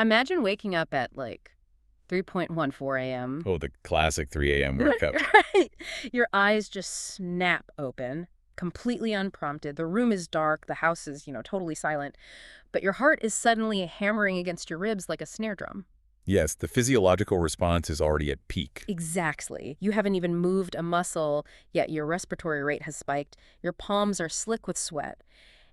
Imagine waking up at like 3:14 a.m. Oh, the classic 3 a.m. wake up. Right. Your eyes just snap open, completely unprompted. The room is dark, the house is, totally silent, but your heart is suddenly hammering against your ribs like a snare drum. Yes, the physiological response is already at peak. Exactly. You haven't even moved a muscle, yet your respiratory rate has spiked. Your palms are slick with sweat.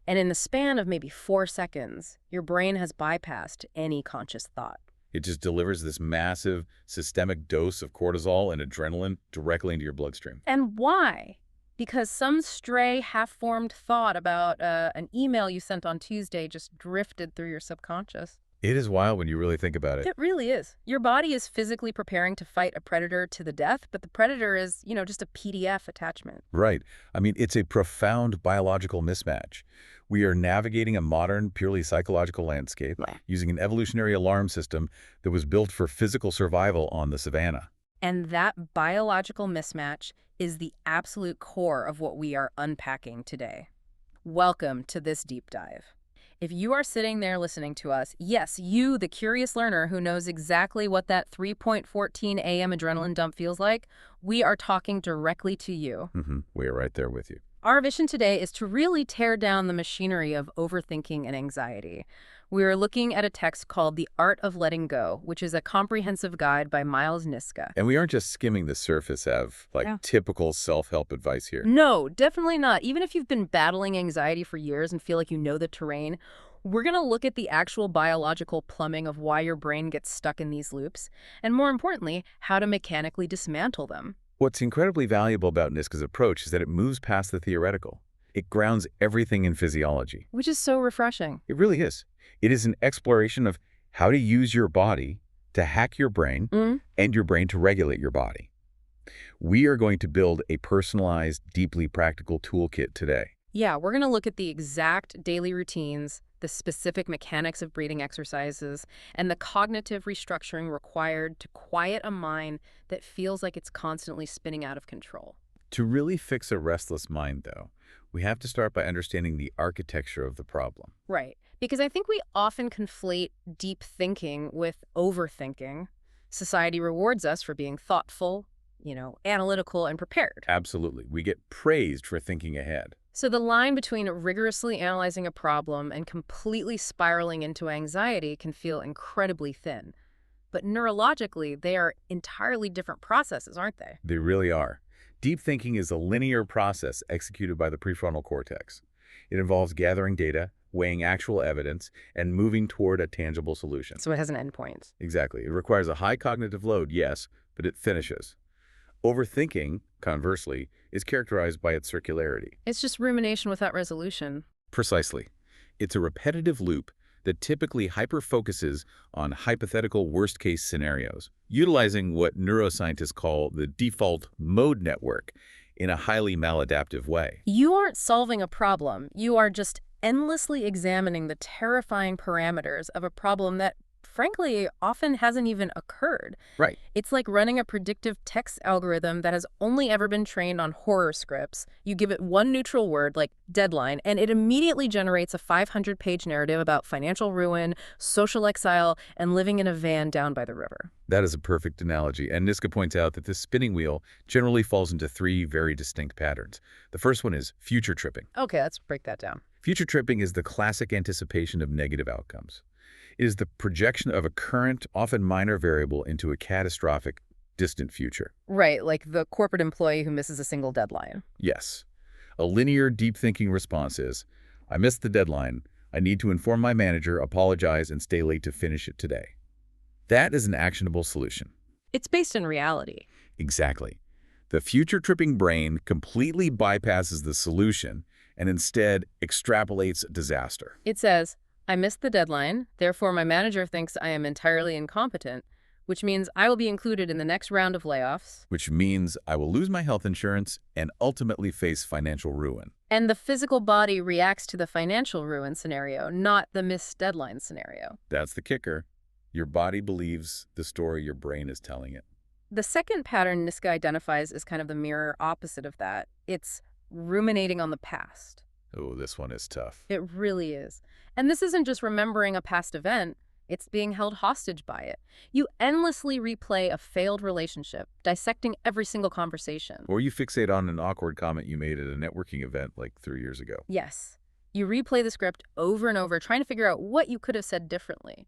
And in the span of maybe 4 seconds, your brain has bypassed any conscious thought. It just delivers this massive systemic dose of cortisol and adrenaline directly into your bloodstream. And why? Because some stray, half-formed thought about an email you sent on Tuesday just drifted through your subconscious. It is wild when you really think about it. It really is. Your body is physically preparing to fight a predator to the death, but the predator is, just a PDF attachment. Right. I mean, it's a profound biological mismatch. We are navigating a modern, purely psychological landscape Right. using an evolutionary alarm system that was built for physical survival on the savannah. And that biological mismatch is the absolute core of what we are unpacking today. Welcome to this deep dive. If you are sitting there listening to us, yes, you, the curious learner who knows exactly what that 3:14 a.m. adrenaline dump feels like, we are talking directly to you. We are right there with you. Our vision today is to really tear down the machinery of overthinking and anxiety. We are looking at a text called The Art of Letting Go, which is a comprehensive guide by Miles Niska. And we aren't just skimming the surface of, Yeah. typical self-help advice here. No, definitely not. Even if you've been battling anxiety for years and feel like you know the terrain, we're going to look at the actual biological plumbing of why your brain gets stuck in these loops, and more importantly, how to mechanically dismantle them. What's incredibly valuable about Niska's approach is that it moves past the theoretical. It grounds everything in physiology. Which is so refreshing. It really is. It is an exploration of how to use your body to hack your brain and your brain to regulate your body. We are going to build a personalized, deeply practical toolkit today. Yeah, we're going to look at the exact daily routines, the specific mechanics of breathing exercises, and the cognitive restructuring required to quiet a mind that feels like it's constantly spinning out of control. To really fix a restless mind, though, we have to start by understanding the architecture of the problem. Right. Because I think we often conflate deep thinking with overthinking. Society rewards us for being thoughtful, analytical and prepared. Absolutely. We get praised for thinking ahead. So the line between rigorously analyzing a problem and completely spiraling into anxiety can feel incredibly thin. But neurologically, they are entirely different processes, aren't they? They really are. Deep thinking is a linear process executed by the prefrontal cortex. It involves gathering data, weighing actual evidence, and moving toward a tangible solution. So it has an endpoint. Exactly. It requires a high cognitive load, yes, but it finishes. Overthinking, conversely, is characterized by its circularity. It's just rumination without resolution. Precisely. It's a repetitive loop that typically hyper-focuses on hypothetical worst-case scenarios, utilizing what neuroscientists call the default mode network in a highly maladaptive way. You aren't solving a problem. You are just endlessly examining the terrifying parameters of a problem that, frankly, often hasn't even occurred. Right. It's like running a predictive text algorithm that has only ever been trained on horror scripts. You give it one neutral word, like deadline, and it immediately generates a 500-page narrative about financial ruin, social exile, and living in a van down by the river. That is a perfect analogy, and Niska points out that this spinning wheel generally falls into three very distinct patterns. The first one is future tripping. Okay, let's break that down. Future tripping is the classic anticipation of negative outcomes. It is the projection of a current, often minor variable into a catastrophic, distant future. Right, like the corporate employee who misses a single deadline. Yes. A linear, deep thinking response is, I missed the deadline. I need to inform my manager, apologize, and stay late to finish it today. That is an actionable solution. It's based in reality. Exactly. The future tripping brain completely bypasses the solution and instead extrapolates disaster. It says, I missed the deadline, therefore my manager thinks I am entirely incompetent, which means I will be included in the next round of layoffs. Which means I will lose my health insurance and ultimately face financial ruin. And the physical body reacts to the financial ruin scenario, not the missed deadline scenario. That's the kicker. Your body believes the story your brain is telling it. The second pattern Niska identifies is kind of the mirror opposite of that. It's ruminating on the past. Oh, this one is tough. It really is. And this isn't just remembering a past event. It's being held hostage by it. You endlessly replay a failed relationship, dissecting every single conversation. Or you fixate on an awkward comment you made at a networking event like 3 years ago. Yes, you replay the script over and over, trying to figure out what you could have said differently,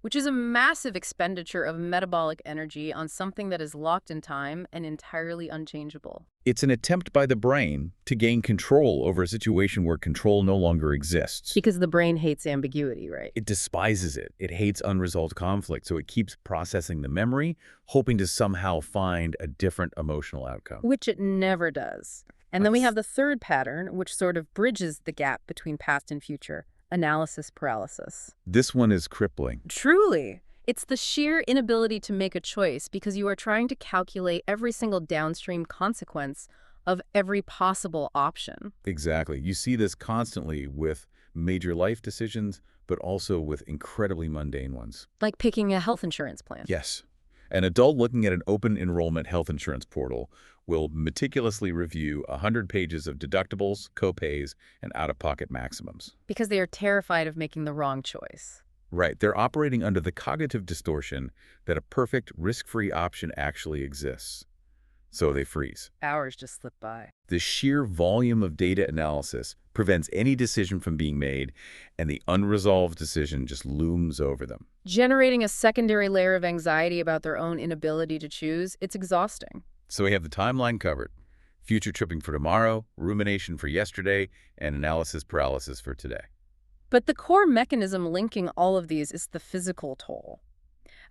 which is a massive expenditure of metabolic energy on something that is locked in time and entirely unchangeable. It's an attempt by the brain to gain control over a situation where control no longer exists. Because the brain hates ambiguity, right? It despises it. It hates unresolved conflict, so it keeps processing the memory, hoping to somehow find a different emotional outcome. Which it never does. And then we have the third pattern, which sort of bridges the gap between past and future: analysis paralysis. This one is crippling. Truly. It's the sheer inability to make a choice because you are trying to calculate every single downstream consequence of every possible option. Exactly. You see this constantly with major life decisions, but also with incredibly mundane ones. Like picking a health insurance plan. Yes. An adult looking at an open enrollment health insurance portal will meticulously review 100 pages of deductibles, copays, and out-of-pocket maximums. Because they are terrified of making the wrong choice. Right. They're operating under the cognitive distortion that a perfect, risk-free option actually exists. So they freeze. Hours just slip by. The sheer volume of data analysis prevents any decision from being made, and the unresolved decision just looms over them. Generating a secondary layer of anxiety about their own inability to choose, it's exhausting. So we have the timeline covered: future tripping for tomorrow, rumination for yesterday, and analysis paralysis for today. But the core mechanism linking all of these is the physical toll.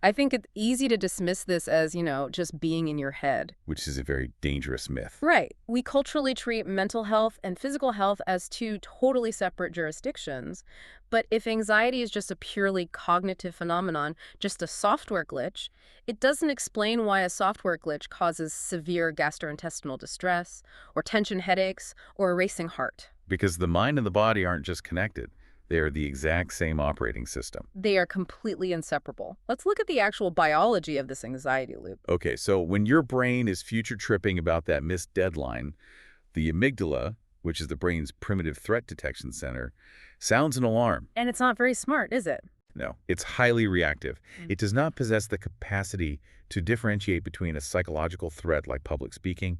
I think it's easy to dismiss this as, just being in your head. Which is a very dangerous myth. Right. We culturally treat mental health and physical health as two totally separate jurisdictions. But if anxiety is just a purely cognitive phenomenon, just a software glitch, it doesn't explain why a software glitch causes severe gastrointestinal distress, or tension headaches, or a racing heart. Because the mind and the body aren't just connected. They are the exact same operating system. They are completely inseparable. Let's look at the actual biology of this anxiety loop. Okay, so when your brain is future tripping about that missed deadline, the amygdala, which is the brain's primitive threat detection center, sounds an alarm. And it's not very smart, is it? No, it's highly reactive. It does not possess the capacity to differentiate between a psychological threat like public speaking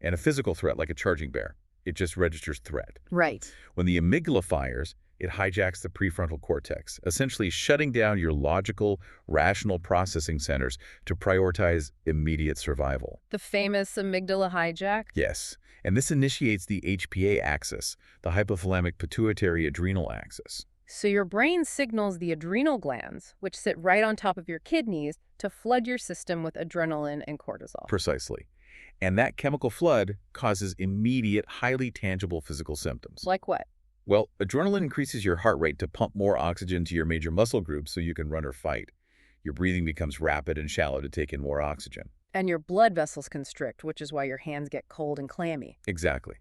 and a physical threat like a charging bear. It just registers threat. Right. When the amygdala fires, it hijacks the prefrontal cortex, essentially shutting down your logical, rational processing centers to prioritize immediate survival. The famous amygdala hijack? Yes, and this initiates the HPA axis, the hypothalamic pituitary adrenal axis. So your brain signals the adrenal glands, which sit right on top of your kidneys, to flood your system with adrenaline and cortisol. Precisely. And that chemical flood causes immediate, highly tangible physical symptoms. Like what? Well, adrenaline increases your heart rate to pump more oxygen to your major muscle groups so you can run or fight. Your breathing becomes rapid and shallow to take in more oxygen. And your blood vessels constrict, which is why your hands get cold and clammy. Exactly.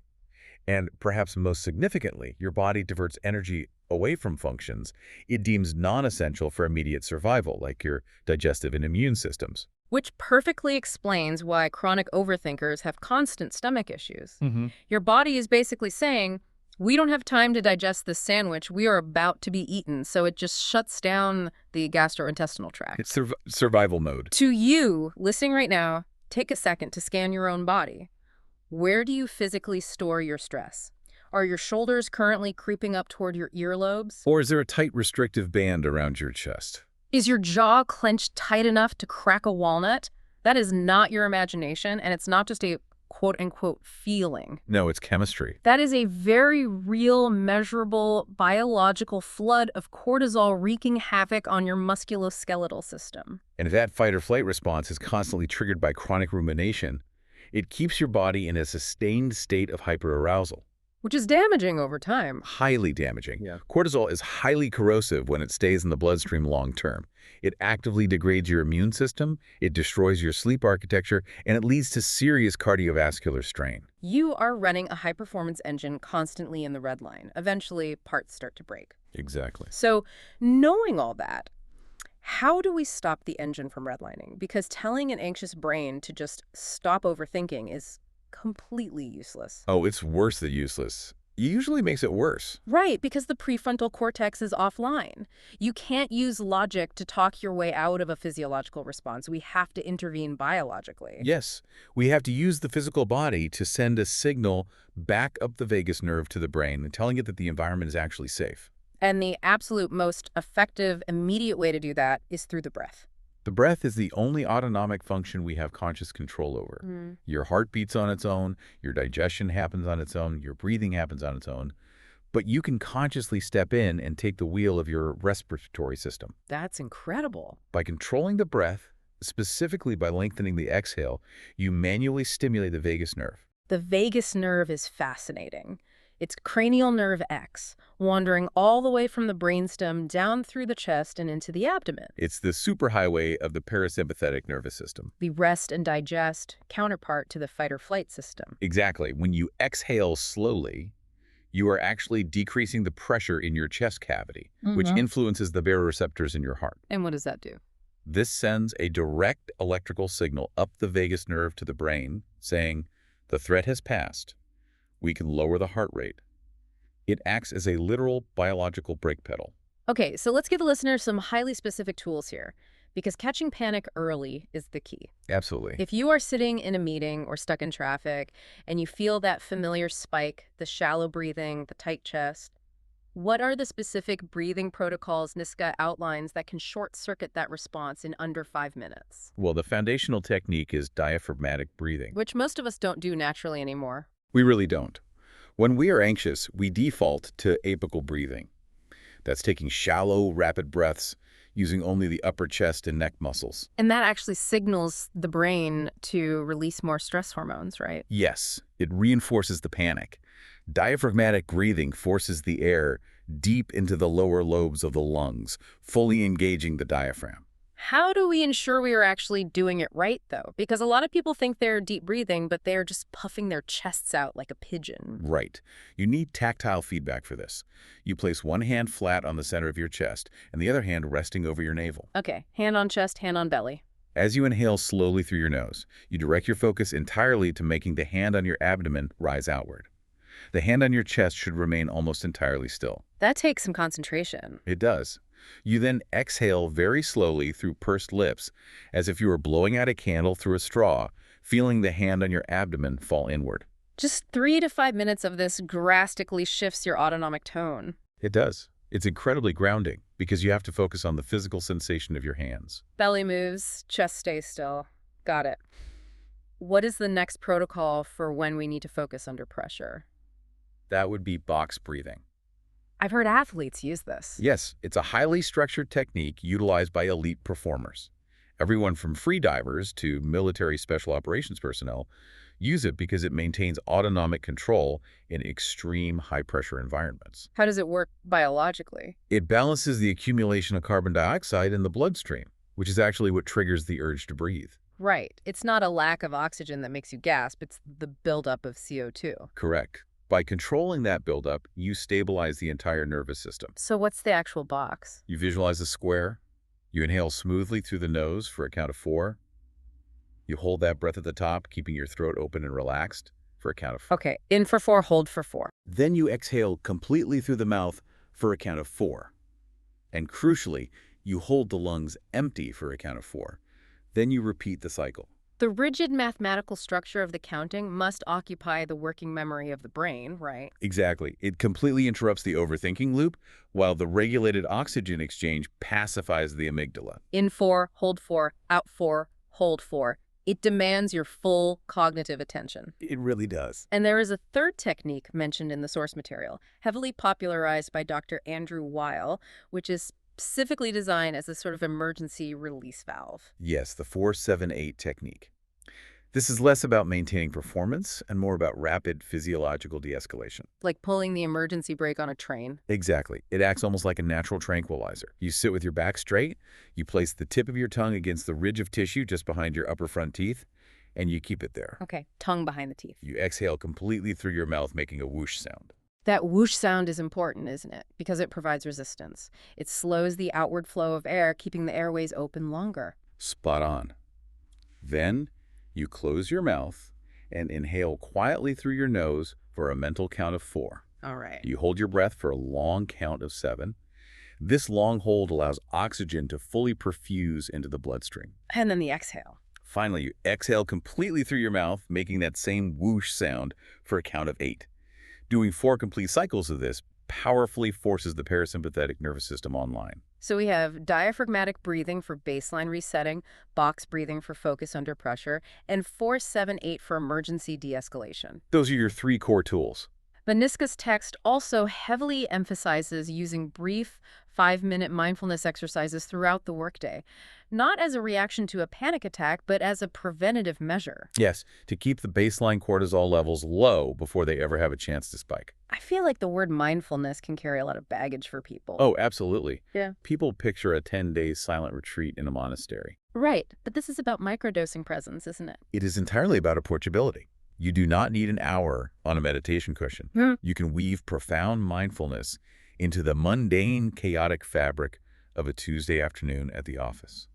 And perhaps most significantly, your body diverts energy away from functions it deems non-essential for immediate survival, like your digestive and immune systems. Which perfectly explains why chronic overthinkers have constant stomach issues. Your body is basically saying, we don't have time to digest this sandwich. We are about to be eaten. So it just shuts down the gastrointestinal tract. It's survival mode. To you, listening right now, take a second to scan your own body. Where do you physically store your stress? Are your shoulders currently creeping up toward your earlobes? Or is there a tight restrictive band around your chest? Is your jaw clenched tight enough to crack a walnut? That is not your imagination, and it's not just a quote-unquote feeling. No, it's chemistry. That is a very real, measurable, biological flood of cortisol wreaking havoc on your musculoskeletal system. And if that fight-or-flight response is constantly triggered by chronic rumination, it keeps your body in a sustained state of hyperarousal. Which is damaging over time. Highly damaging. Cortisol is highly corrosive when it stays in the bloodstream long term. It actively degrades your immune system, it destroys your sleep architecture, and it leads to serious cardiovascular strain. You are running a high-performance engine constantly in the red line. Eventually, parts start to break. Exactly. So, knowing all that, how do we stop the engine from redlining? Because telling an anxious brain to just stop overthinking is completely useless. Oh, it's worse than useless. usually makes it worse. Right, because the prefrontal cortex is offline. You can't use logic to talk your way out of a physiological response. We have to intervene biologically. Yes, we have to use the physical body to send a signal back up the vagus nerve to the brain, telling it that the environment is actually safe. And the absolute most effective, immediate way to do that is through the breath. The breath is the only autonomic function we have conscious control over. Mm. Your heart beats on its own, your digestion happens on its own, your breathing happens on its own, but you can consciously step in and take the wheel of your respiratory system. That's incredible. By controlling the breath, specifically by lengthening the exhale, you manually stimulate the vagus nerve. The vagus nerve is fascinating. It's cranial nerve X, wandering all the way from the brainstem down through the chest and into the abdomen. It's the superhighway of the parasympathetic nervous system. The rest and digest counterpart to the fight or flight system. Exactly. When you exhale slowly, you are actually decreasing the pressure in your chest cavity, which influences the baroreceptors in your heart. And what does that do? This sends a direct electrical signal up the vagus nerve to the brain, saying, the threat has passed. We can lower the heart rate. It acts as a literal biological brake pedal. Okay, so let's give the listeners some highly specific tools here, because catching panic early is the key. Absolutely. If you are sitting in a meeting or stuck in traffic and you feel that familiar spike, the shallow breathing, the tight chest, what are the specific breathing protocols Niska outlines that can short-circuit that response in under 5 minutes? Well, the foundational technique is diaphragmatic breathing. Which most of us don't do naturally anymore. We really don't. When we are anxious, we default to apical breathing. That's taking shallow, rapid breaths using only the upper chest and neck muscles. And that actually signals the brain to release more stress hormones, right? Yes, it reinforces the panic. Diaphragmatic breathing forces the air deep into the lower lobes of the lungs, fully engaging the diaphragm. How do we ensure we are actually doing it right, though? Because a lot of people think they're deep breathing, but they're just puffing their chests out like a pigeon. Right. You need tactile feedback for this. You place one hand flat on the center of your chest and the other hand resting over your navel. Okay, hand on chest, hand on belly. As you inhale slowly through your nose, you direct your focus entirely to making the hand on your abdomen rise outward. The hand on your chest should remain almost entirely still. That takes some concentration. It does. You then exhale very slowly through pursed lips, as if you were blowing out a candle through a straw, feeling the hand on your abdomen fall inward. Just 3 to 5 minutes of this drastically shifts your autonomic tone. It does. It's incredibly grounding, because you have to focus on the physical sensation of your hands. Belly moves, chest stays still. Got it. What is the next protocol for when we need to focus under pressure? That would be box breathing. I've heard athletes use this. Yes, it's a highly structured technique utilized by elite performers. Everyone from free divers to military special operations personnel use it because it maintains autonomic control in extreme high-pressure environments. How does it work biologically? It balances the accumulation of carbon dioxide in the bloodstream, which is actually what triggers the urge to breathe. Right. It's not a lack of oxygen that makes you gasp. It's the buildup of CO2. Correct. By controlling that buildup, you stabilize the entire nervous system. So what's the actual box? You visualize a square. You inhale smoothly through the nose for a count of 4. You hold that breath at the top, keeping your throat open and relaxed for a count of 4. Okay, in for 4, hold for 4. Then you exhale completely through the mouth for a count of 4. And crucially, you hold the lungs empty for a count of 4. Then you repeat the cycle. The rigid mathematical structure of the counting must occupy the working memory of the brain, right? Exactly. It completely interrupts the overthinking loop, while the regulated oxygen exchange pacifies the amygdala. In 4, hold 4, out 4, hold 4. It demands your full cognitive attention. It really does. And there is a third technique mentioned in the source material, heavily popularized by Dr. Andrew Weil, which is specifically designed as a sort of emergency release valve. Yes, the 4-7-8 technique. This is less about maintaining performance and more about rapid physiological de-escalation. Like pulling the emergency brake on a train. Exactly. It acts almost like a natural tranquilizer. You sit with your back straight, you place the tip of your tongue against the ridge of tissue just behind your upper front teeth, and you keep it there. Okay, tongue behind the teeth. You exhale completely through your mouth, making a whoosh sound. That whoosh sound is important, isn't it? Because it provides resistance. It slows the outward flow of air, keeping the airways open longer. Spot on. Then you close your mouth and inhale quietly through your nose for a mental count of 4. All right. You hold your breath for a long count of 7. This long hold allows oxygen to fully perfuse into the bloodstream. And then the exhale. Finally, you exhale completely through your mouth, making that same whoosh sound for a count of 8. Doing 4 complete cycles of this powerfully forces the parasympathetic nervous system online. So we have diaphragmatic breathing for baseline resetting, box breathing for focus under pressure, and 4-7-8 for emergency de-escalation. Those are your 3 core tools. But Niska's text also heavily emphasizes using brief 5-minute mindfulness exercises throughout the workday, not as a reaction to a panic attack, but as a preventative measure. Yes, to keep the baseline cortisol levels low before they ever have a chance to spike. I feel like the word mindfulness can carry a lot of baggage for people. Oh, absolutely. Yeah. People picture a 10-day silent retreat in a monastery. Right, but this is about microdosing presence, isn't it? It is entirely about approachability. You do not need an hour on a meditation cushion. You can weave profound mindfulness into the mundane, chaotic fabric of a Tuesday afternoon at the office.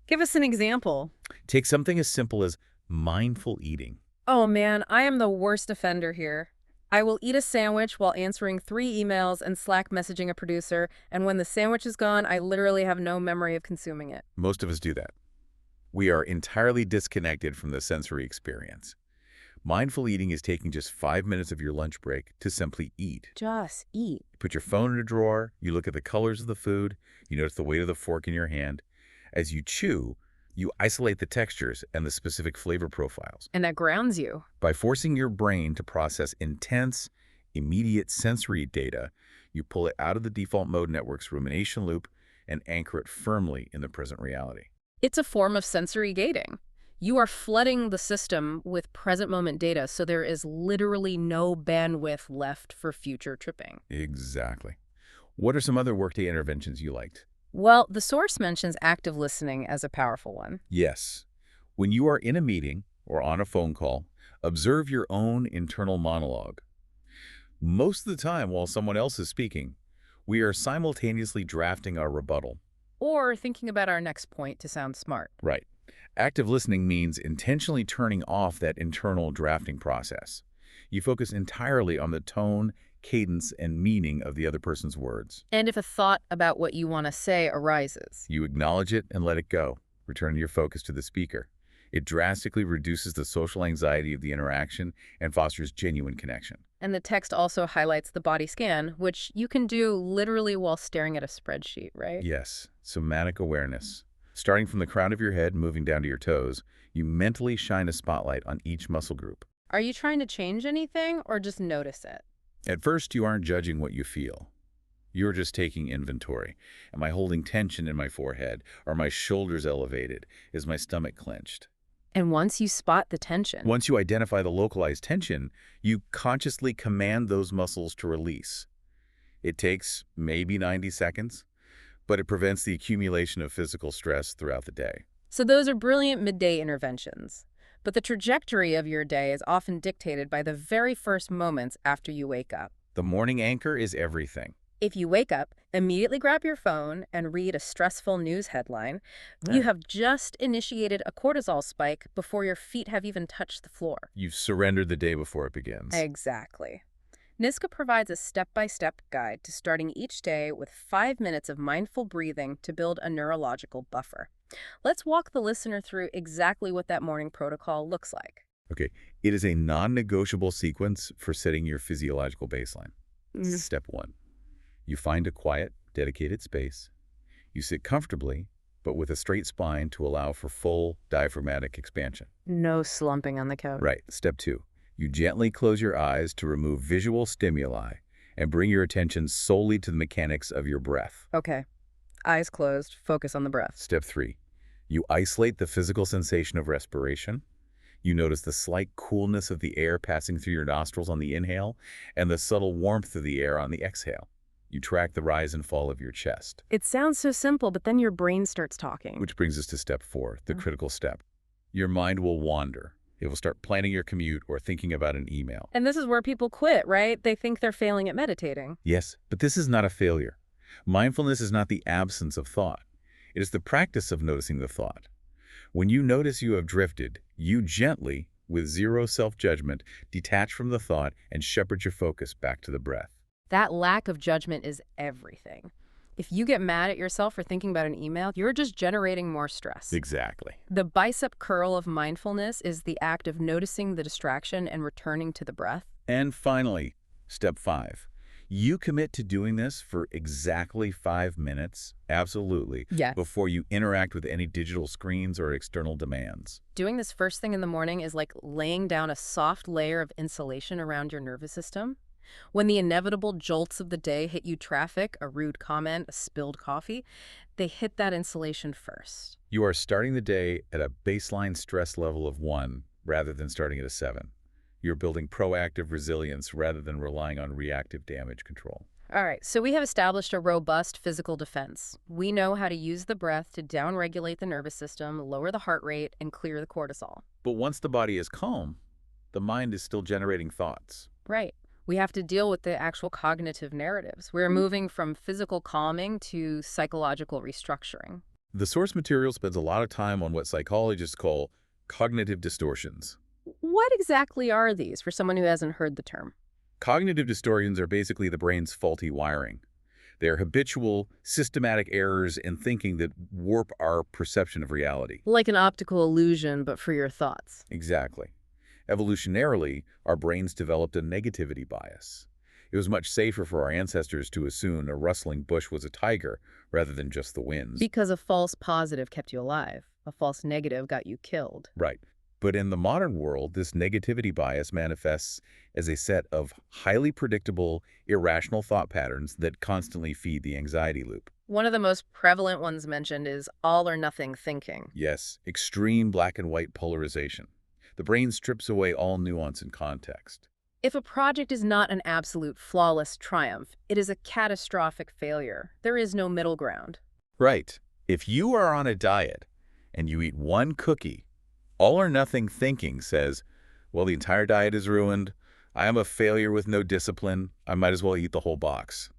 Give us an example. Take something as simple as mindful eating. Oh man, I am the worst offender here. I will eat a sandwich while answering 3 emails and Slack messaging a producer, and when the sandwich is gone, I literally have no memory of consuming it. Most of us do that. We are entirely disconnected from the sensory experience. Mindful eating is taking just 5 minutes of your lunch break to simply eat. Just eat. Put your phone in a drawer, you look at the colors of the food, you notice the weight of the fork in your hand. As you chew, you isolate the textures and the specific flavor profiles. And that grounds you. By forcing your brain to process intense, immediate sensory data, you pull it out of the default mode network's rumination loop and anchor it firmly in the present reality. It's a form of sensory gating. You are flooding the system with present moment data, so there is literally no bandwidth left for future tripping. Exactly. What are some other workday interventions you liked? Well, the source mentions active listening as a powerful one. Yes. When you are in a meeting or on a phone call, observe your own internal monologue. Most of the time while someone else is speaking, we are simultaneously drafting our rebuttal. Or thinking about our next point to sound smart. Right. Active listening means intentionally turning off that internal drafting process. You focus entirely on the tone, cadence, and meaning of the other person's words. And if a thought about what you want to say arises, You acknowledge it and let it go, returning your focus to the speaker. It drastically reduces the social anxiety of the interaction and fosters genuine connection. and the text also highlights the body scan, which you can do literally while staring at a spreadsheet, right? Yes, somatic awareness. Starting from the crown of your head, moving down to your toes, you mentally shine a spotlight on each muscle group. Are you trying to change anything or just notice it? At first, you aren't judging what you feel. You're just taking inventory. Am I holding tension in my forehead? Are my shoulders elevated? Is my stomach clenched? And once you spot the tension, Once you identify the localized tension, you consciously command those muscles to release. It takes maybe 90 seconds, but it prevents the accumulation of physical stress throughout the day. so those are brilliant midday interventions. But the trajectory of your day is often dictated by the very first moments after you wake up. The morning anchor is everything. If you wake up, immediately grab your phone and read a stressful news headline, you have just initiated a cortisol spike before your feet have even touched the floor. You've surrendered the day before it begins. Exactly. Niska provides a step-by-step guide to starting each day with 5 minutes of mindful breathing to build a neurological buffer. Let's walk the listener through exactly what that morning protocol looks like. Okay, it is a non-negotiable sequence for setting your physiological baseline. Step 1. You find a quiet, dedicated space. You sit comfortably, but with a straight spine to allow for full diaphragmatic expansion. No slumping on the couch. Right. Step 2. You gently close your eyes to remove visual stimuli and bring your attention solely to the mechanics of your breath. Okay. Eyes closed, focus on the breath. Step 3. You isolate the physical sensation of respiration. You notice the slight coolness of the air passing through your nostrils on the inhale and the subtle warmth of the air on the exhale. You track the rise and fall of your chest. It sounds so simple, but then your brain starts talking. Which brings us to step 4, the critical step. Your mind will wander. It will start planning your commute or thinking about an email. And this is where people quit, right? They think they're failing at meditating. Yes, but this is not a failure. Mindfulness is not the absence of thought. It is the practice of noticing the thought. When you notice you have drifted, you gently, with zero self-judgment, detach from the thought, and shepherd your focus back to the breath. That lack of judgment is everything. If you get mad at yourself for thinking about an email, you're just generating more stress. Exactly. The bicep curl of mindfulness is the act of noticing the distraction and returning to the breath. And finally, step 5. You commit to doing this for exactly 5 minutes, absolutely, Yes. before you interact with any digital screens or external demands. Doing this first thing in the morning is like laying down a soft layer of insulation around your nervous system. When the inevitable jolts of the day hit you, traffic, a rude comment, a spilled coffee, they hit that insulation first. You are starting the day at a baseline stress level of 1 rather than starting at a 7. You're building proactive resilience rather than relying on reactive damage control. All right, so we have established a robust physical defense. We know how to use the breath to downregulate the nervous system, lower the heart rate, and clear the cortisol. But once the body is calm, the mind is still generating thoughts. Right. We have to deal with the actual cognitive narratives. We're moving from physical calming to psychological restructuring. The source material spends a lot of time on what psychologists call cognitive distortions. What exactly are these for someone who hasn't heard the term? Cognitive distortions are basically the brain's faulty wiring. They're habitual, systematic errors in thinking that warp our perception of reality. Like an optical illusion, but for your thoughts. Exactly. Evolutionarily, our brains developed a negativity bias. It was much safer for our ancestors to assume a rustling bush was a tiger rather than just the winds. Because a false positive kept you alive. A false negative got you killed. Right. But in the modern world, this negativity bias manifests as a set of highly predictable, irrational thought patterns that constantly feed the anxiety loop. One of the most prevalent ones mentioned is all or nothing thinking. Yes, extreme black and white polarization. The brain strips away all nuance and context. If a project is not an absolute flawless triumph, it is a catastrophic failure. There is no middle ground. Right. If you are on a diet and you eat one cookie, all or nothing thinking says, well, the entire diet is ruined. I am a failure with no discipline. I might as well eat the whole box.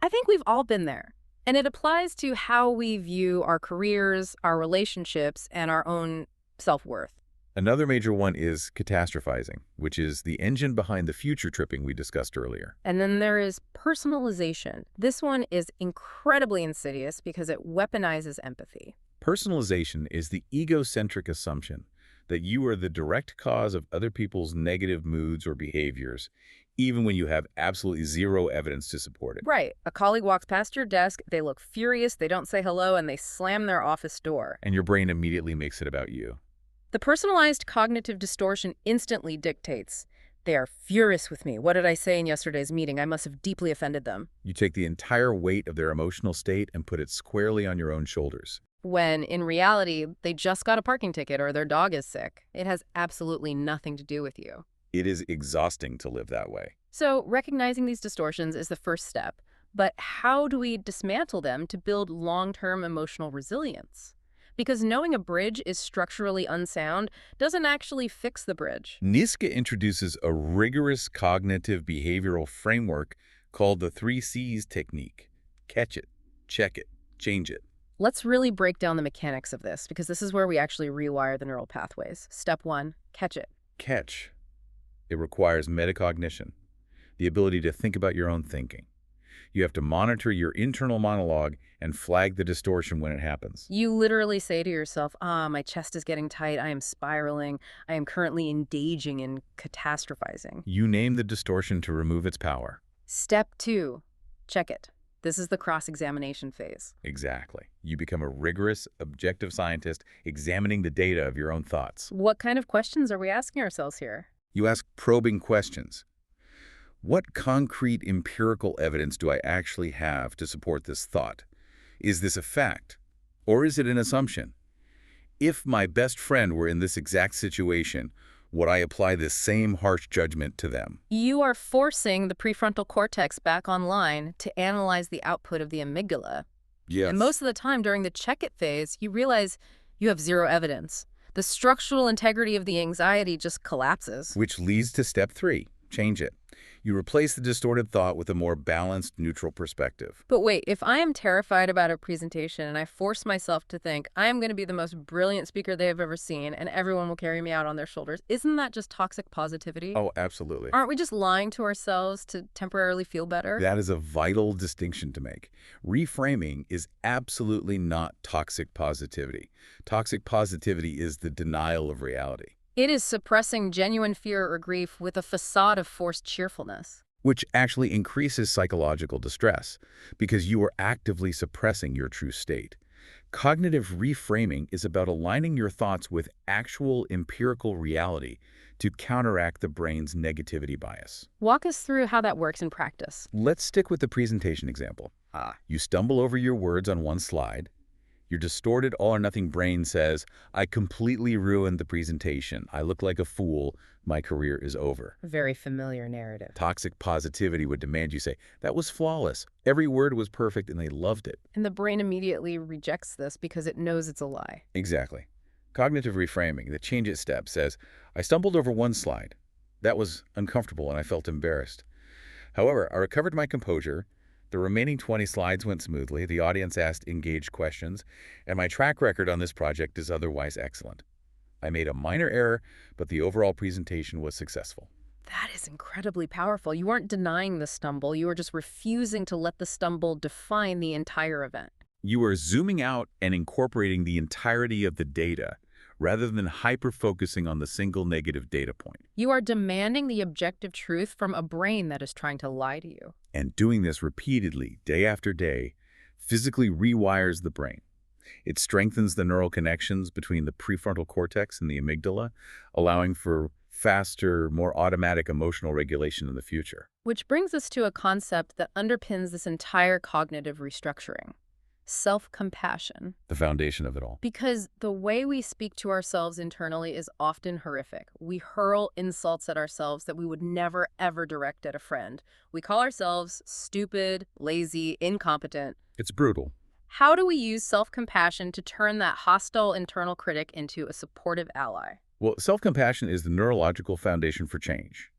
I think we've all been there. And it applies to how we view our careers, our relationships, and our own self-worth. Another major one is catastrophizing, which is the engine behind the future tripping we discussed earlier. And then there is personalization. This one is incredibly insidious because it weaponizes empathy. Personalization is the egocentric assumption that you are the direct cause of other people's negative moods or behaviors, even when you have absolutely zero evidence to support it. Right. A colleague walks past your desk, they look furious, they don't say hello, and they slam their office door. And your brain immediately makes it about you. The personalized cognitive distortion instantly dictates, they are furious with me. What did I say in yesterday's meeting? I must have deeply offended them. You take the entire weight of their emotional state and put it squarely on your own shoulders. When, in reality, they just got a parking ticket or their dog is sick. It has absolutely nothing to do with you. It is exhausting to live that way. So, recognizing these distortions is the first step. But how do we dismantle them to build long-term emotional resilience? Because knowing a bridge is structurally unsound doesn't actually fix the bridge. Niska introduces a rigorous cognitive behavioral framework called the 3 C's technique. Catch it, check it, change it. Let's really break down the mechanics of this, because this is where we actually rewire the neural pathways. Step 1, catch it. Catch. It requires metacognition, the ability to think about your own thinking. You have to monitor your internal monologue and flag the distortion when it happens. You literally say to yourself, my chest is getting tight, I am spiraling, I am currently engaging in catastrophizing. You name the distortion to remove its power. Step 2, check it. This is the cross-examination phase. Exactly. You become a rigorous, objective scientist examining the data of your own thoughts. What kind of questions are we asking ourselves here? You ask probing questions. What concrete empirical evidence do I actually have to support this thought? Is this a fact? Or is it an assumption? If my best friend were in this exact situation, would I apply this same harsh judgment to them? You are forcing the prefrontal cortex back online to analyze the output of the amygdala. Yes. And most of the time during the check-it phase, you realize you have zero evidence. The structural integrity of the anxiety just collapses. Which leads to step 3, change it. You replace the distorted thought with a more balanced, neutral perspective. But wait, if I am terrified about a presentation and I force myself to think I am going to be the most brilliant speaker they have ever seen and everyone will carry me out on their shoulders, isn't that just toxic positivity? Oh, absolutely. Aren't we just lying to ourselves to temporarily feel better? That is a vital distinction to make. Reframing is absolutely not toxic positivity. Toxic positivity is the denial of reality, It is suppressing genuine fear or grief with a facade of forced cheerfulness. which actually increases psychological distress because you are actively suppressing your true state. Cognitive reframing is about aligning your thoughts with actual empirical reality to counteract the brain's negativity bias. Walk us through how that works in practice. Let's stick with the presentation example. You stumble over your words on one slide. Your distorted all-or-nothing brain says, I completely ruined the presentation. I look like a fool. My career is over. A very familiar narrative. Toxic positivity would demand you say, that was flawless. Every word was perfect and they loved it. And the brain immediately rejects this because it knows it's a lie. Exactly. Cognitive reframing, the change it step, says, I stumbled over one slide. That was uncomfortable and I felt embarrassed. However, I recovered my composure. The remaining 20 slides went smoothly, the audience asked engaged questions, and my track record on this project is otherwise excellent. I made a minor error, but the overall presentation was successful. That is incredibly powerful. You aren't denying the stumble. You are just refusing to let the stumble define the entire event. You are zooming out and incorporating the entirety of the data, rather than hyper-focusing on the single negative data point. You are demanding the objective truth from a brain that is trying to lie to you. And doing this repeatedly, day after day, physically rewires the brain. It strengthens the neural connections between the prefrontal cortex and the amygdala, allowing for faster, more automatic emotional regulation in the future. Which brings us to a concept that underpins this entire cognitive restructuring: self-compassion. The foundation of it all. Because the way we speak to ourselves internally is often horrific. We hurl insults at ourselves that we would never, ever direct at a friend. We call ourselves stupid, lazy, incompetent. It's brutal. How do we use self-compassion to turn that hostile internal critic into a supportive ally? Well, self-compassion is the neurological foundation for change.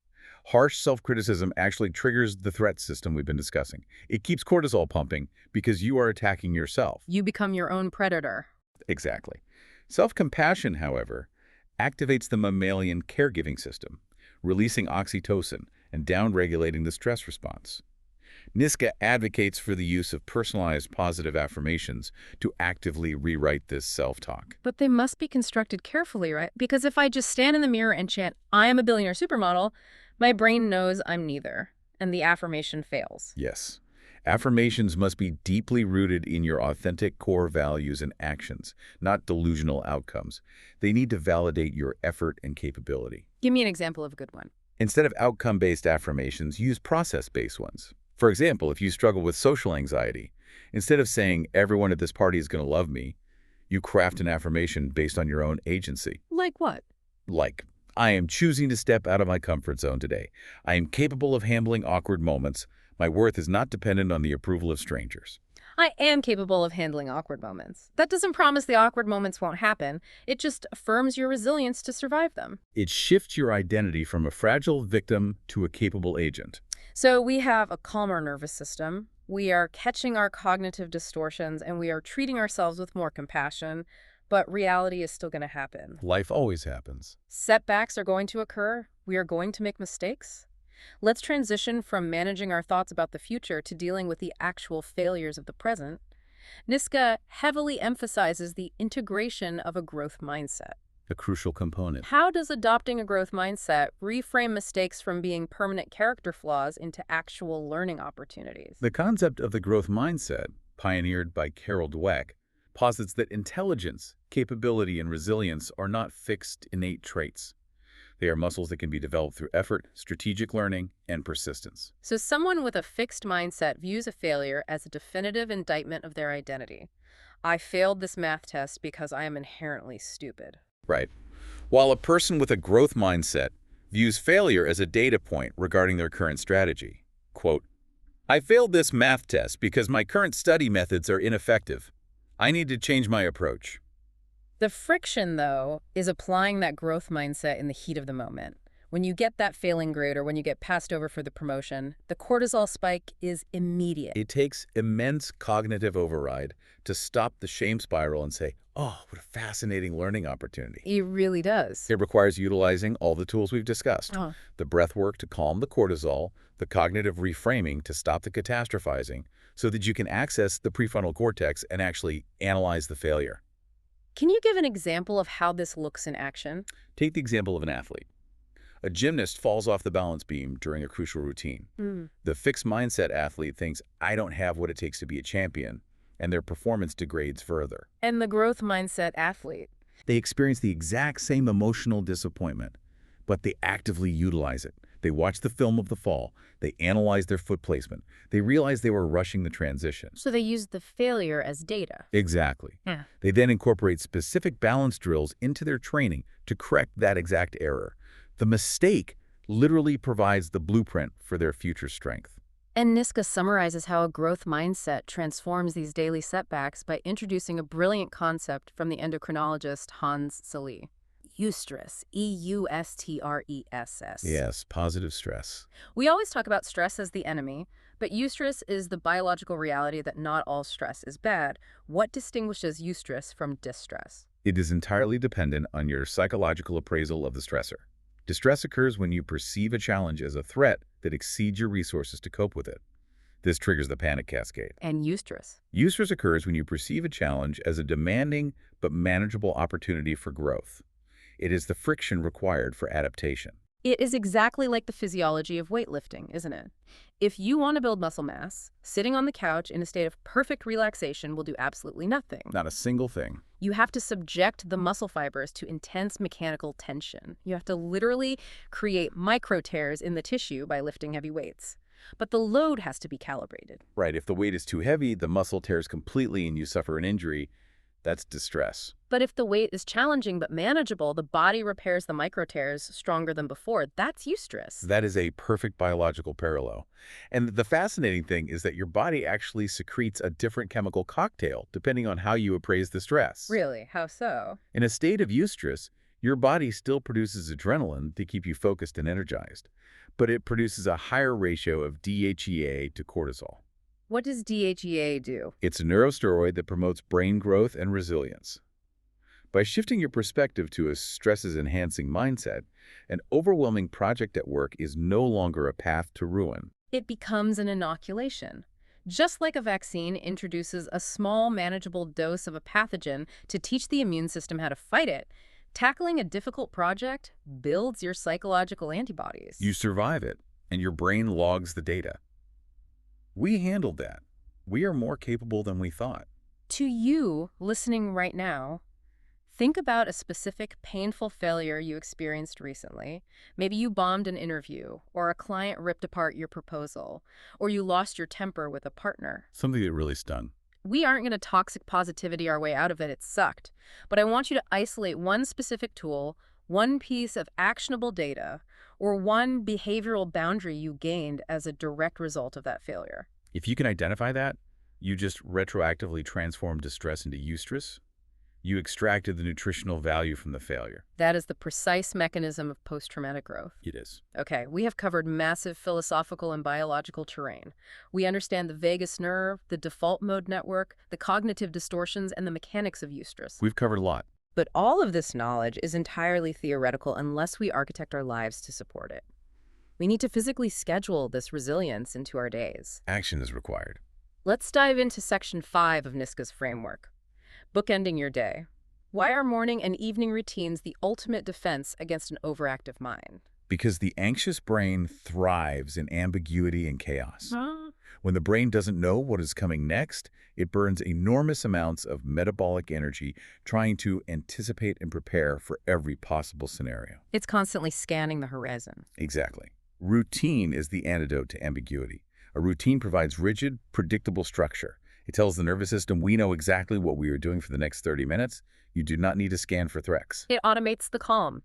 Harsh self-criticism actually triggers the threat system we've been discussing. It keeps cortisol pumping because you are attacking yourself. You become your own predator. Exactly. Self-compassion, however, activates the mammalian caregiving system, releasing oxytocin and downregulating the stress response. Niska advocates for the use of personalized positive affirmations to actively rewrite this self-talk. But they must be constructed carefully, right? Because if I just stand in the mirror and chant, I am a billionaire supermodel, my brain knows I'm neither, and the affirmation fails. Yes. Affirmations must be deeply rooted in your authentic core values and actions, not delusional outcomes. They need to validate your effort and capability. Give me an example of a good one. Instead of outcome-based affirmations, use process-based ones. For example, if you struggle with social anxiety, instead of saying, everyone at this party is going to love me, you craft an affirmation based on your own agency. Like what? Like, I am choosing to step out of my comfort zone today. I am capable of handling awkward moments. My worth is not dependent on the approval of strangers. I am capable of handling awkward moments. That doesn't promise the awkward moments won't happen. It just affirms your resilience to survive them. It shifts your identity from a fragile victim to a capable agent. So we have a calmer nervous system. We are catching our cognitive distortions, and we are treating ourselves with more compassion. But reality is still going to happen. Life always happens. Setbacks are going to occur. We are going to make mistakes. Let's transition from managing our thoughts about the future to dealing with the actual failures of the present. Niska heavily emphasizes the integration of a growth mindset. A crucial component. How does adopting a growth mindset reframe mistakes from being permanent character flaws into actual learning opportunities? The concept of the growth mindset, pioneered by Carol Dweck, posits that intelligence, capability, and resilience are not fixed, innate traits. They are muscles that can be developed through effort, strategic learning, and persistence. So someone with a fixed mindset views a failure as a definitive indictment of their identity. I failed this math test because I am inherently stupid. Right. While a person with a growth mindset views failure as a data point regarding their current strategy. Quote, I failed this math test because my current study methods are ineffective. I need to change my approach. The friction, though, is applying that growth mindset in the heat of the moment. When you get that failing grade or when you get passed over for the promotion, the cortisol spike is immediate. It takes immense cognitive override to stop the shame spiral and say, oh, what a fascinating learning opportunity. It really does. It requires utilizing all the tools we've discussed. Oh. The breath work to calm the cortisol, the cognitive reframing to stop the catastrophizing, so that you can access the prefrontal cortex and actually analyze the failure. Can you give an example of how this looks in action? Take the example of an athlete. A gymnast falls off the balance beam during a crucial routine. The fixed mindset athlete thinks, I don't have what it takes to be a champion, and their performance degrades further. And the growth mindset athlete? They experience the exact same emotional disappointment, but they actively utilize it. They watch the film of the fall. They analyze their foot placement. They realize they were rushing the transition. So they use the failure as data. Exactly. Yeah. They then incorporate specific balance drills into their training to correct that exact error. The mistake literally provides the blueprint for their future strength. And Niska summarizes how a growth mindset transforms these daily setbacks by introducing a brilliant concept from the endocrinologist Hans Selye. Eustress, Eustress. Yes, positive stress. We always talk about stress as the enemy, but eustress is the biological reality that not all stress is bad. What distinguishes eustress from distress? It is entirely dependent on your psychological appraisal of the stressor. Distress occurs when you perceive a challenge as a threat that exceeds your resources to cope with it. This triggers the panic cascade. And eustress? Eustress occurs when you perceive a challenge as a demanding but manageable opportunity for growth. It is the friction required for adaptation. It is exactly like the physiology of weightlifting, isn't it? If you want to build muscle mass, sitting on the couch in a state of perfect relaxation will do absolutely nothing. Not a single thing. You have to subject the muscle fibers to intense mechanical tension. You have to literally create micro tears in the tissue by lifting heavy weights. But the load has to be calibrated. Right, if the weight is too heavy, the muscle tears completely and you suffer an injury. That's distress. But if the weight is challenging but manageable, the body repairs the micro tears stronger than before. That's eustress. That is a perfect biological parallel. And the fascinating thing is that your body actually secretes a different chemical cocktail depending on how you appraise the stress. Really? How so? In a state of eustress, your body still produces adrenaline to keep you focused and energized, but it produces a higher ratio of DHEA to cortisol. What does DHEA do? It's a neurosteroid that promotes brain growth and resilience. By shifting your perspective to a stresses-enhancing mindset, an overwhelming project at work is no longer a path to ruin. It becomes an inoculation. Just like a vaccine introduces a small, manageable dose of a pathogen to teach the immune system how to fight it, tackling a difficult project builds your psychological antibodies. You survive it, and your brain logs the data. We handled that. We are more capable than we thought. To you, listening right now, think about a specific painful failure you experienced recently. Maybe you bombed an interview, or a client ripped apart your proposal, or you lost your temper with a partner. Something that really stung. We aren't going to toxic positivity our way out of it. It sucked. But I want you to isolate one specific tool, one piece of actionable data, or one behavioral boundary you gained as a direct result of that failure. If you can identify that, you just retroactively transformed distress into eustress. You extracted the nutritional value from the failure. That is the precise mechanism of post-traumatic growth. It is. Okay, we have covered massive philosophical and biological terrain. We understand the vagus nerve, the default mode network, the cognitive distortions, and the mechanics of eustress. We've covered a lot. But all of this knowledge is entirely theoretical unless we architect our lives to support it. We need to physically schedule this resilience into our days. Action is required. Let's dive into Section 5 of Niska's framework. Bookending your day. Why are morning and evening routines the ultimate defense against an overactive mind? Because the anxious brain thrives in ambiguity and chaos. When the brain doesn't know what is coming next, it burns enormous amounts of metabolic energy trying to anticipate and prepare for every possible scenario. It's constantly scanning the horizon. Exactly. Routine is the antidote to ambiguity. A routine provides rigid, predictable structure. It tells the nervous system we know exactly what we are doing for the next 30 minutes. You do not need to scan for threats. It automates the calm.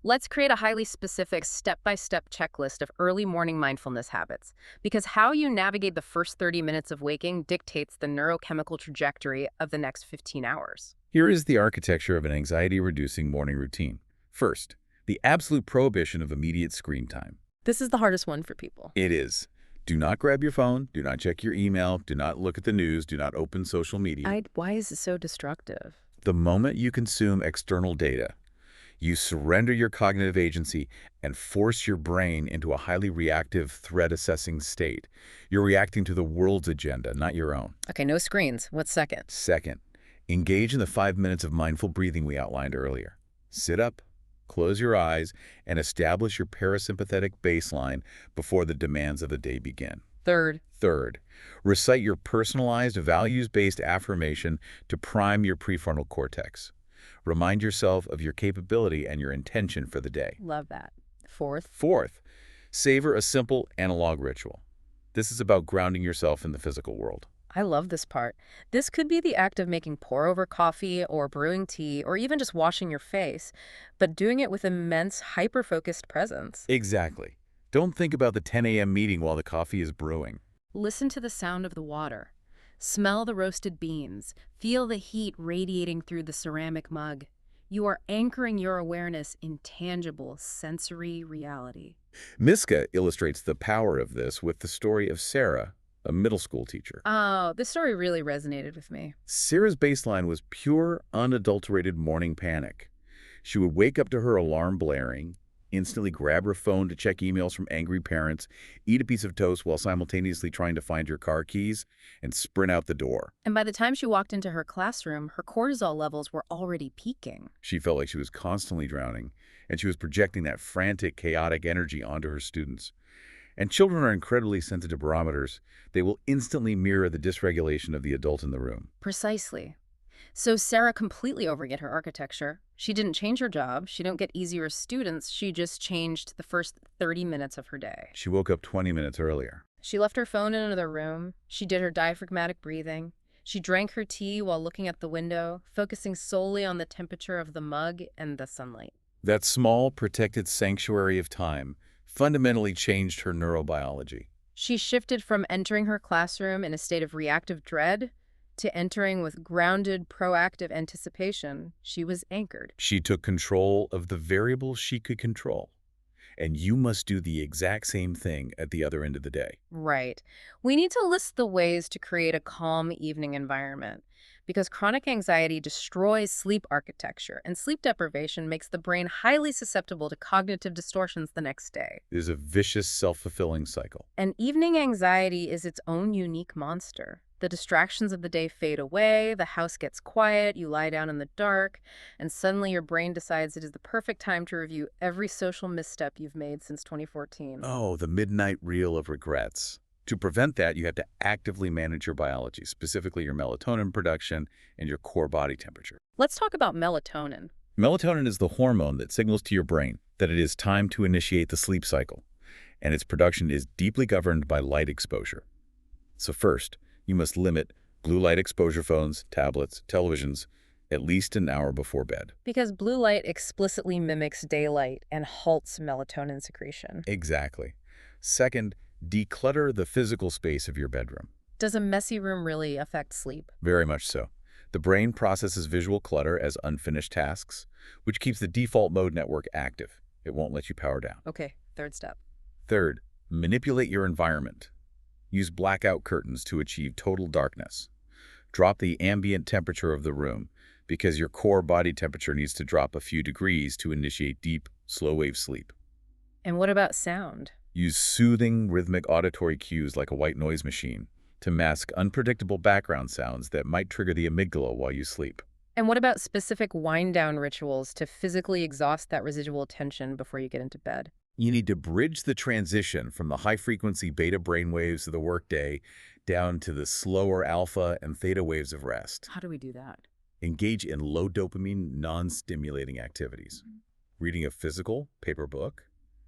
Let's create a highly specific step-by-step checklist of early morning mindfulness habits, because how you navigate the first 30 minutes of waking dictates the neurochemical trajectory of the next 15 hours. Here is the architecture of an anxiety-reducing morning routine. First, The absolute prohibition of immediate screen time. This is the hardest one for people. It is. Do not grab your phone. Do not check your email. Do not look at the news. Do not open social media. Why is it so destructive? The moment you consume external data, you surrender your cognitive agency and force your brain into a highly reactive threat-assessing state. You're reacting to the world's agenda, not your own. Okay, no screens. What's second? Second, engage in the 5 minutes of mindful breathing we outlined earlier. Sit up, close your eyes, and establish your parasympathetic baseline before the demands of the day begin. Third, recite your personalized, values-based affirmation to prime your prefrontal cortex. Remind yourself of your capability and your intention for the day. Love that. Fourth, savor a simple analog ritual. This is about grounding yourself in the physical world. I love this part. This could be the act of making pour-over coffee or brewing tea or even just washing your face, but doing it with immense, hyper-focused presence. Exactly. Don't think about the 10 a.m. meeting while the coffee is brewing. Listen to the sound of the water. Smell the roasted beans. Feel the heat radiating through the ceramic mug. You are anchoring your awareness in tangible, sensory reality. Miska illustrates the power of this with the story of Sarah, a middle school teacher. Oh, this story really resonated with me. Sarah's baseline was pure, unadulterated morning panic. She would wake up to her alarm blaring, instantly grab her phone to check emails from angry parents, eat a piece of toast while simultaneously trying to find her car keys, and sprint out the door. And by the time she walked into her classroom, her cortisol levels were already peaking. She felt like she was constantly drowning, and she was projecting that frantic, chaotic energy onto her students. And children are incredibly sensitive barometers. They will instantly mirror the dysregulation of the adult in the room. Precisely. So Sarah completely overget her architecture. She didn't change her job. She didn't get easier students. She just changed the first 30 minutes of her day. She woke up 20 minutes earlier. She left her phone in another room. She did her diaphragmatic breathing. She drank her tea while looking at the window, focusing solely on the temperature of the mug and the sunlight. That small, protected sanctuary of time fundamentally changed her neurobiology. She shifted from entering her classroom in a state of reactive dread to entering with grounded, proactive anticipation. She was anchored. She took control of the variables she could control. And you must do the exact same thing at the other end of the day. Right. We need to list the ways to create a calm evening environment because chronic anxiety destroys sleep architecture, and sleep deprivation makes the brain highly susceptible to cognitive distortions the next day. There's a vicious, self-fulfilling cycle. And evening anxiety is its own unique monster. The distractions of the day fade away, the house gets quiet, you lie down in the dark, and suddenly your brain decides it is the perfect time to review every social misstep you've made since 2014. Oh, the midnight reel of regrets. To prevent that, you have to actively manage your biology, specifically your melatonin production and your core body temperature. Let's talk about melatonin. Melatonin is the hormone that signals to your brain that it is time to initiate the sleep cycle, and its production is deeply governed by light exposure. So first, you must limit blue light exposure phones, tablets, televisions, at least an hour before bed. Because blue light explicitly mimics daylight and halts melatonin secretion. Exactly. Second, declutter the physical space of your bedroom. Does a messy room really affect sleep? Very much so. The brain processes visual clutter as unfinished tasks, which keeps the default mode network active. It won't let you power down. Okay, third step. Third, manipulate your environment. Use blackout curtains to achieve total darkness. Drop the ambient temperature of the room because your core body temperature needs to drop a few degrees to initiate deep, slow-wave sleep. And what about sound? Use soothing, rhythmic auditory cues like a white noise machine to mask unpredictable background sounds that might trigger the amygdala while you sleep. And what about specific wind-down rituals to physically exhaust that residual tension before you get into bed? You need to bridge the transition from the high-frequency beta brainwaves of the workday down to the slower alpha and theta waves of rest. How do we do that? Engage in low dopamine, non-stimulating activities. Reading a physical, paper book,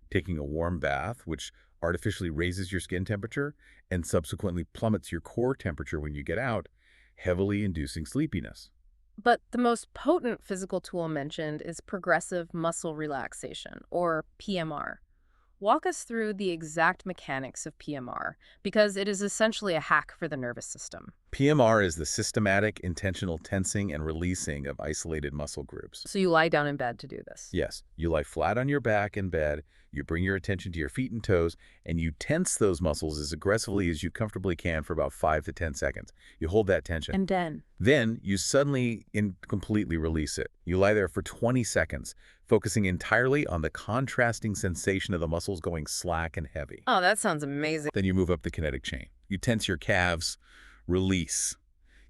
taking a warm bath, which artificially raises your skin temperature and subsequently plummets your core temperature when you get out, heavily inducing sleepiness. But the most potent physical tool mentioned is progressive muscle relaxation, or PMR. Walk us through the exact mechanics of PMR, because it is essentially a hack for the nervous system. PMR is the systematic, intentional tensing and releasing of isolated muscle groups. So you lie down in bed to do this. Yes, you lie flat on your back in bed, you bring your attention to your feet and toes, and you tense those muscles as aggressively as you comfortably can for about 5 to 10 seconds. You hold that tension. And then? Then you suddenly completely release it. You lie there for 20 seconds, focusing entirely on the contrasting sensation of the muscles going slack and heavy. Oh, that sounds amazing. Then you move up the kinetic chain. You tense your calves, release.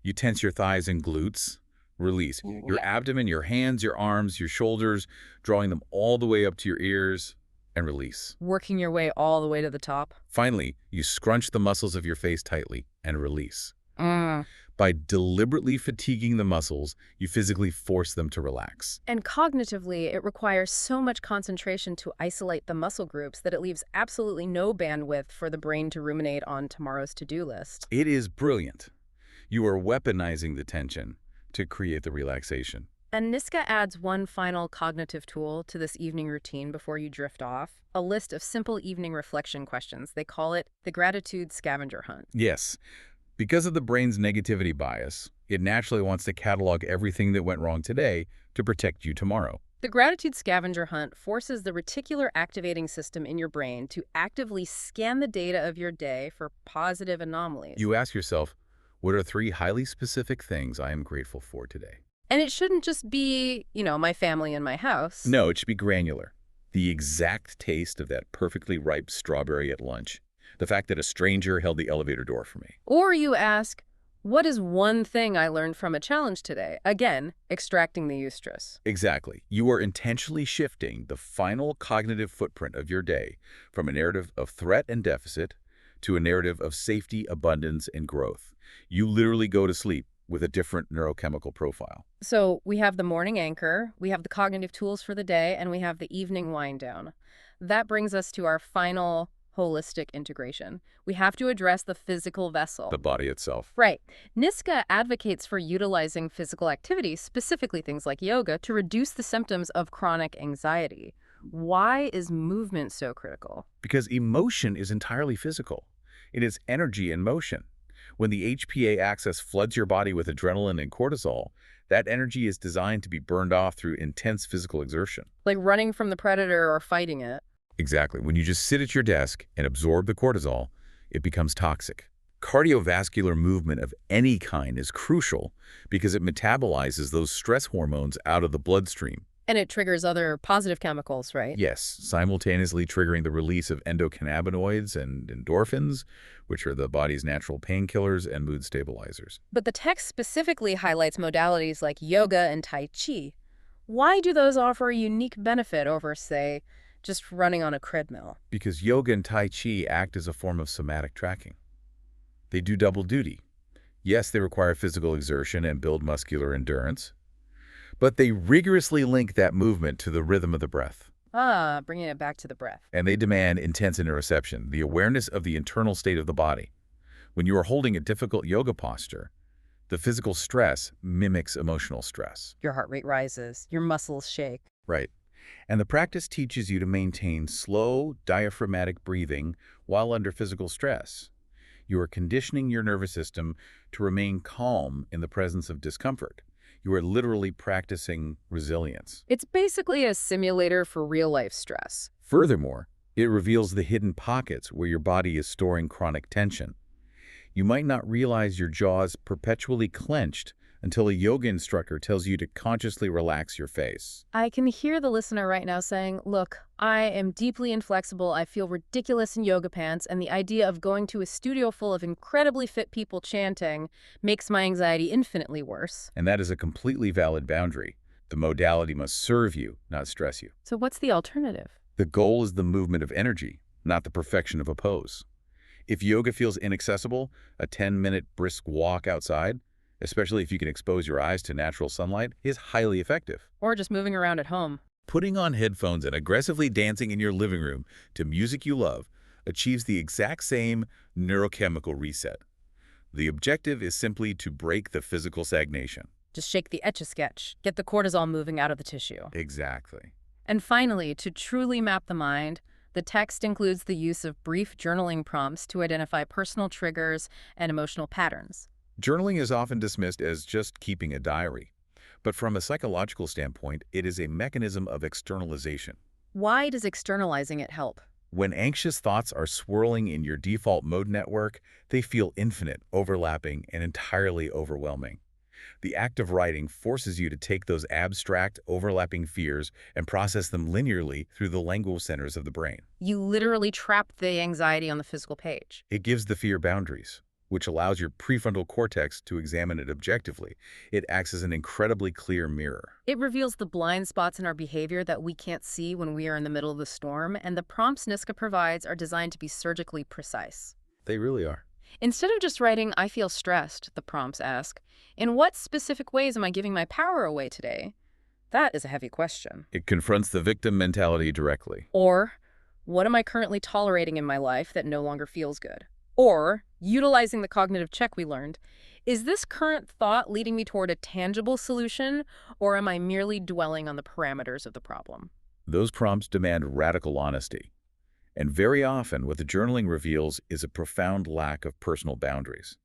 You tense your thighs and glutes, release. Your abdomen, your hands, your arms, your shoulders, drawing them all the way up to your ears, and release. Working your way all the way to the top. Finally, you scrunch the muscles of your face tightly and release. Mm. By deliberately fatiguing the muscles, you physically force them to relax. And cognitively, it requires so much concentration to isolate the muscle groups that it leaves absolutely no bandwidth for the brain to ruminate on tomorrow's to-do list. It is brilliant. You are weaponizing the tension to create the relaxation. And Niska adds one final cognitive tool to this evening routine before you drift off, a list of simple evening reflection questions. They call it the gratitude scavenger hunt. Yes, because of the brain's negativity bias, it naturally wants to catalog everything that went wrong today to protect you tomorrow. The gratitude scavenger hunt forces the reticular activating system in your brain to actively scan the data of your day for positive anomalies. You ask yourself, what are 3 highly specific things I am grateful for today? And it shouldn't just be, my family and my house. No, it should be granular. The exact taste of that perfectly ripe strawberry at lunch. The fact that a stranger held the elevator door for me. Or you ask, what is one thing I learned from a challenge today? Again, extracting the eustress. Exactly. You are intentionally shifting the final cognitive footprint of your day from a narrative of threat and deficit to a narrative of safety, abundance, and growth. You literally go to sleep with a different neurochemical profile. So we have the morning anchor, we have the cognitive tools for the day, and we have the evening wind down. That brings us to our final holistic integration. We have to address the physical vessel. The body itself. Right. Niska advocates for utilizing physical activity, specifically things like yoga, to reduce the symptoms of chronic anxiety. Why is movement so critical? Because emotion is entirely physical. It is energy in motion. When the HPA axis floods your body with adrenaline and cortisol, that energy is designed to be burned off through intense physical exertion. Like running from the predator or fighting it. Exactly. When you just sit at your desk and absorb the cortisol, it becomes toxic. Cardiovascular movement of any kind is crucial because it metabolizes those stress hormones out of the bloodstream. And it triggers other positive chemicals, right? Yes, simultaneously triggering the release of endocannabinoids and endorphins, which are the body's natural painkillers and mood stabilizers. But the text specifically highlights modalities like yoga and Tai Chi. Why do those offer a unique benefit over, say, just running on a treadmill? Because yoga and Tai Chi act as a form of somatic tracking. They do double duty. Yes, they require physical exertion and build muscular endurance, but they rigorously link that movement to the rhythm of the breath. Bringing it back to the breath. And they demand intense interoception, the awareness of the internal state of the body. When you are holding a difficult yoga posture, the physical stress mimics emotional stress. Your heart rate rises, your muscles shake. Right. And the practice teaches you to maintain slow, diaphragmatic breathing while under physical stress. You are conditioning your nervous system to remain calm in the presence of discomfort. You are literally practicing resilience. It's basically a simulator for real-life stress. Furthermore, it reveals the hidden pockets where your body is storing chronic tension. You might not realize your jaw's perpetually clenched until a yoga instructor tells you to consciously relax your face. I can hear the listener right now saying, look, I am deeply inflexible, I feel ridiculous in yoga pants, and the idea of going to a studio full of incredibly fit people chanting makes my anxiety infinitely worse. And that is a completely valid boundary. The modality must serve you, not stress you. So what's the alternative? The goal is the movement of energy, not the perfection of a pose. If yoga feels inaccessible, a 10-minute brisk walk outside, especially if you can expose your eyes to natural sunlight, is highly effective. Or just moving around at home. Putting on headphones and aggressively dancing in your living room to music you love achieves the exact same neurochemical reset. The objective is simply to break the physical stagnation. Just shake the Etch-a-Sketch, get the cortisol moving out of the tissue. Exactly. And finally, to truly map the mind, the text includes the use of brief journaling prompts to identify personal triggers and emotional patterns. Journaling is often dismissed as just keeping a diary, but from a psychological standpoint, it is a mechanism of externalization. Why does externalizing it help? When anxious thoughts are swirling in your default mode network, they feel infinite, overlapping, and entirely overwhelming. The act of writing forces you to take those abstract, overlapping fears and process them linearly through the lingual centers of the brain. You literally trap the anxiety on the physical page. It gives the fear boundaries, which allows your prefrontal cortex to examine it objectively. It acts as an incredibly clear mirror. It reveals the blind spots in our behavior that we can't see when we are in the middle of the storm, and the prompts Niska provides are designed to be surgically precise. They really are. Instead of just writing, "I feel stressed," the prompts ask, "in what specific ways am I giving my power away today?" That is a heavy question. It confronts the victim mentality directly. Or, what am I currently tolerating in my life that no longer feels good? Or, utilizing the cognitive check we learned, is this current thought leading me toward a tangible solution, or am I merely dwelling on the parameters of the problem? Those prompts demand radical honesty. And very often, what the journaling reveals is a profound lack of personal boundaries.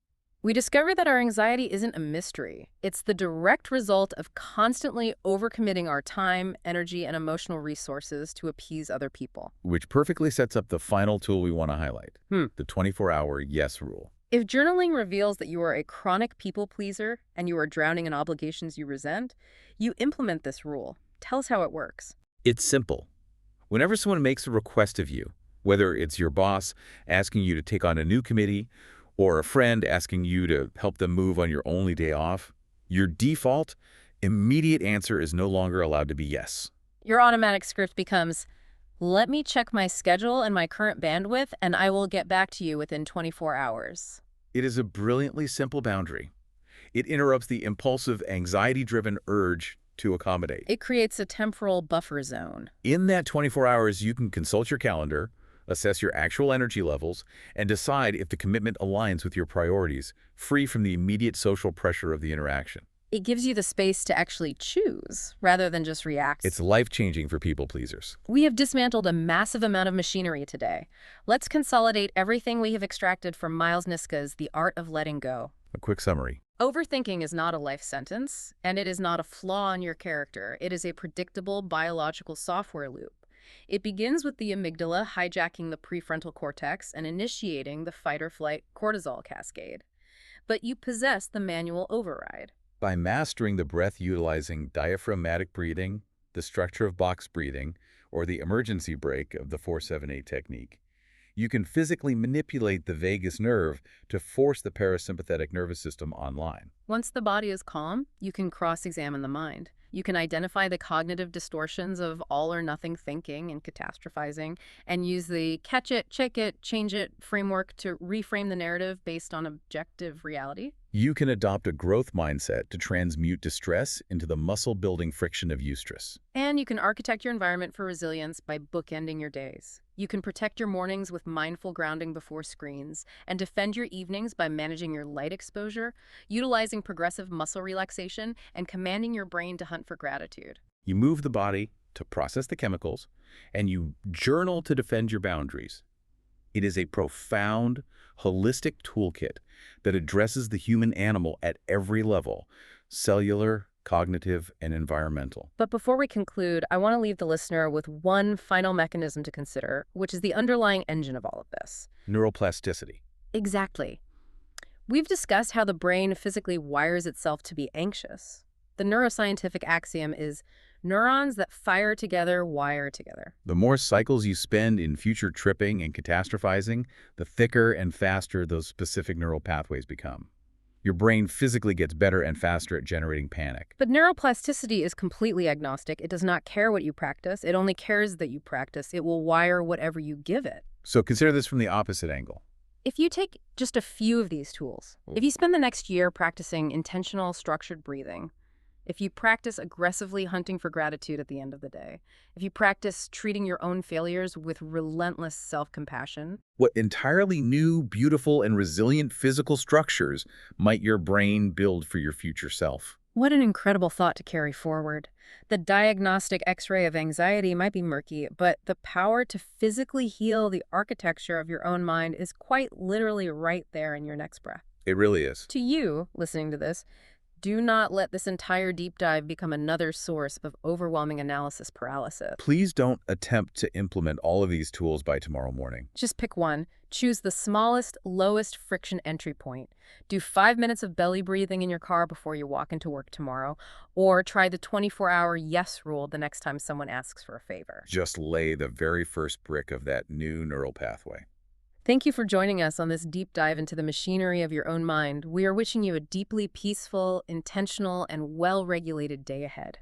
We discover that our anxiety isn't a mystery. It's the direct result of constantly overcommitting our time, energy, and emotional resources to appease other people. Which perfectly sets up the final tool we want to highlight, the 24-hour yes rule. If journaling reveals that you are a chronic people pleaser and you are drowning in obligations you resent, you implement this rule. Tell us how it works. It's simple. Whenever someone makes a request of you, whether it's your boss asking you to take on a new committee or a friend asking you to help them move on your only day off, your default, immediate answer is no longer allowed to be yes. Your automatic script becomes, "Let me check my schedule and my current bandwidth, and I will get back to you within 24 hours. It is a brilliantly simple boundary. It interrupts the impulsive, anxiety-driven urge to accommodate. It creates a temporal buffer zone. In that 24 hours, you can consult your calendar, assess your actual energy levels, and decide if the commitment aligns with your priorities, free from the immediate social pressure of the interaction. It gives you the space to actually choose, rather than just react. It's life-changing for people pleasers. We have dismantled a massive amount of machinery today. Let's consolidate everything we have extracted from Miles Niska's The Art of Letting Go. A quick summary. Overthinking is not a life sentence, and it is not a flaw in your character. It is a predictable biological software loop. It begins with the amygdala hijacking the prefrontal cortex and initiating the fight-or-flight cortisol cascade. But you possess the manual override. By mastering the breath utilizing diaphragmatic breathing, the structure of box breathing, or the emergency brake of the 4-7-8 technique, you can physically manipulate the vagus nerve to force the parasympathetic nervous system online. Once the body is calm, you can cross-examine the mind. You can identify the cognitive distortions of all-or-nothing thinking and catastrophizing, and use the catch it, check it, change it framework to reframe the narrative based on objective reality. You can adopt a growth mindset to transmute distress into the muscle-building friction of eustress. And you can architect your environment for resilience by bookending your days. You can protect your mornings with mindful grounding before screens, and defend your evenings by managing your light exposure, utilizing progressive muscle relaxation, and commanding your brain to hunt for gratitude. You move the body to process the chemicals, and you journal to defend your boundaries. It is a profound, holistic toolkit that addresses the human animal at every level: cellular, cognitive, and environmental. But before we conclude, I want to leave the listener with one final mechanism to consider, which is the underlying engine of all of this. Neuroplasticity. Exactly. We've discussed how the brain physically wires itself to be anxious. The neuroscientific axiom is neurons that fire together wire together. The more cycles you spend in future tripping and catastrophizing, the thicker and faster those specific neural pathways become. Your brain physically gets better and faster at generating panic. But neuroplasticity is completely agnostic. It does not care what you practice. It only cares that you practice. It will wire whatever you give it. So consider this from the opposite angle. If you take just a few of these tools, if you spend the next year practicing intentional, structured breathing, if you practice aggressively hunting for gratitude at the end of the day, if you practice treating your own failures with relentless self-compassion, What entirely new, beautiful, and resilient physical structures might your brain build for your future self? what an incredible thought to carry forward. The diagnostic X-ray of anxiety might be murky, but the power to physically heal the architecture of your own mind is quite literally right there in your next breath. It really is. To you, listening to this, do not let this entire deep dive become another source of overwhelming analysis paralysis. Please don't attempt to implement all of these tools by tomorrow morning. Just pick one. Choose the smallest, lowest friction entry point. Do 5 minutes of belly breathing in your car before you walk into work tomorrow, or try the 24-hour yes rule the next time someone asks for a favor. Just lay the very first brick of that new neural pathway. Thank you for joining us on this deep dive into the machinery of your own mind. We are wishing you a deeply peaceful, intentional, and well-regulated day ahead.